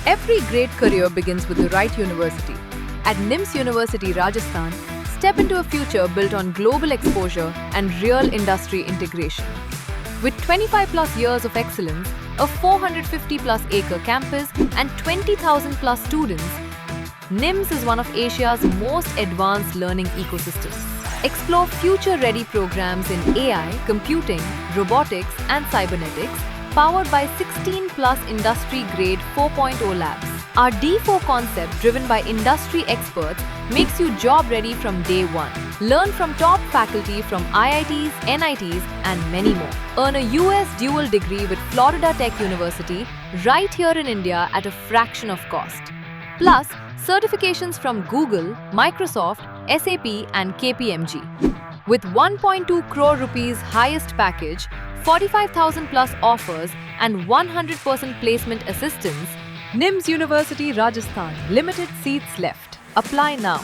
Every great career begins with the right university. At NIMS University, Rajasthan, step into a future built on global exposure and real industry integration. With 25 plus years of excellence, a 450 plus acre campus and 20,000 plus students, NIMS is one of Asia's most advanced learning ecosystems. Explore future-ready programs in AI, computing, robotics and cybernetics, powered by 16 plus industry-grade 4.0 labs. Our D4 concept, driven by industry experts, makes you job-ready from day one. Learn from top faculty from IITs, NITs and many more. Earn a US dual degree with Florida Tech University right here in India at a fraction of cost. Plus, certifications from Google, Microsoft, SAP and KPMG. With 1.2 crore rupees highest package, 45,000 plus offers and 100% placement assistance, NIMS University Rajasthan, limited seats left. Apply now.